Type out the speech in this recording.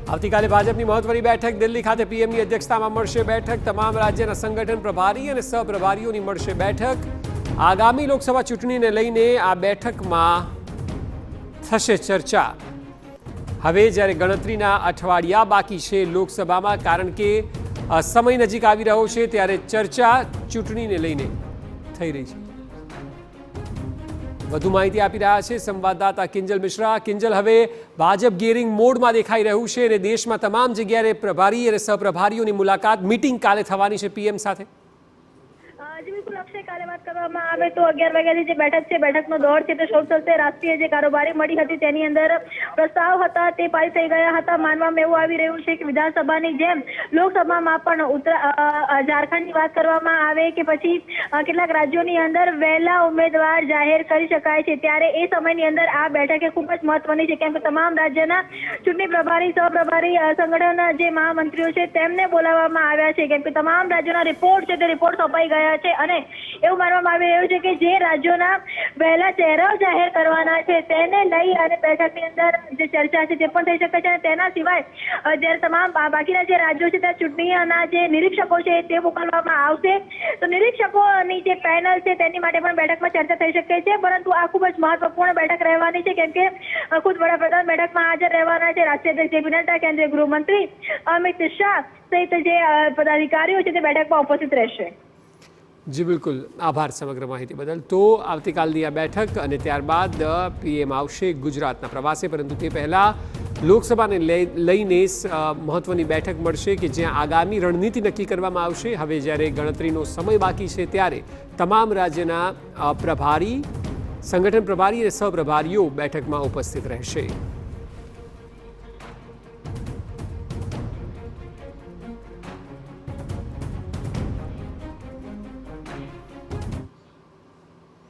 આવતીકાલે ભાજપની મહત્વની બેઠક દિલ્હી ખાતે પીએમની અધ્યક્ષતામાં મળશે બેઠક। તમામ રાજ્યના સંગઠન પ્રભારી અને સહપ્રભારીઓની મળશે બેઠક। આગામી લોકસભા ચૂંટણીને લઈને આ બેઠકમાં થશે ચર્ચા। હવે જ્યારે ગણતરીના અઠવાડિયા બાકી છે લોકસભામાં, કારણ કે સમય નજીક આવી રહ્યો છે, ત્યારે ચર્ચા ચૂંટણીને લઈને થઈ રહી છે। વધુ માહિતી આપી રહ્યા છે સંવાદદાતા કિંજલ મિશ્રા। કિંજલ, હવે ભાજપ ગિયરિંગ મોડમાં દેખાઈ રહ્યું છે અને દેશમાં તમામ જગ્યાએ પ્રભારી અને સહપ્રભારીઓની મુલાકાત, મીટિંગ કાલે થવાની છે પીએમ સાથે। બિલકુલ અક્ષય, કાલે વાત કરવામાં આવે તો 11 વાગ્યાની જે બેઠક છે, બેઠકનો દોર છે તે શરૂ થશે। રાષ્ટ્રીય જે કારોબારી મળી હતી તેની અંદર પ્રસ્તાવ હતા તે પાસ થઈ ગયા હતા। માનવામાં એવું આવી રહ્યું છે કે વિધાનસભાની જેમ લોકસભામાં પણ ઝારખંડની વાત કરવામાં આવે કે પછી કેટલાક રાજ્યોની અંદર વહેલા ઉમેદવાર જાહેર કરી શકાય છે, ત્યારે એ સમયની અંદર આ બેઠક એ ખૂબ જ મહત્વની છે, કેમ કે તમામ રાજ્યના ચૂંટણી પ્રભારી, સહપ્રભારી, સંગઠન જે મહામંત્રીઓ છે તેમને બોલાવવામાં આવ્યા છે, કેમ કે તમામ રાજ્યોના રિપોર્ટ છે તે રિપોર્ટ સોંપાઈ ગયા છે અને એવું માનવામાં આવી રહ્યું છે કે જે રાજ્યોના વહેલા ચહેરાઓ જાહેર કરવાના છે તેને લઈ અને બેઠકની અંદર જે ચર્ચા છે તે પણ થઈ શકે છે। અને તેના સિવાય જ્યારે તમામ બાકીના જે રાજ્યો છે ત્યાં ચૂંટણીના જે નિરીક્ષકો છે તે મોકલવામાં આવશે, તો નિરીક્ષકોની જે પેનલ છે તેની માટે પણ બેઠકમાં ચર્ચા થઈ શકે છે। પરંતુ આ ખૂબ જ મહત્વપૂર્ણ બેઠક રહેવાની છે, કેમ કે ખુદ વડાપ્રધાન બેઠકમાં હાજર રહેવાના છે। રાષ્ટ્રીય અધ્યક્ષ જેપી નડ્ડા, કેન્દ્રીય ગૃહમંત્રી અમિત શાહ સહિત જે પદાધિકારીઓ છે તે બેઠકમાં ઉપસ્થિત રહેશે। જી બિલકુલ, આભાર સમગ્ર માહિતી બદલ। તો આવતીકાલની આ બેઠક અને ત્યારબાદ પીએમ આવશે ગુજરાતના પ્રવાસે, પરંતુ તે પહેલાં લોકસભાને લઈને મહત્વની બેઠક મળશે કે જ્યાં આગામી રણનીતિ નક્કી કરવામાં આવશે। હવે જ્યારે ગણતરીનો સમય બાકી છે ત્યારે તમામ રાજ્યના પ્રભારી, સંગઠન પ્રભારી અને સહપ્રભારીઓ બેઠકમાં ઉપસ્થિત રહેશે।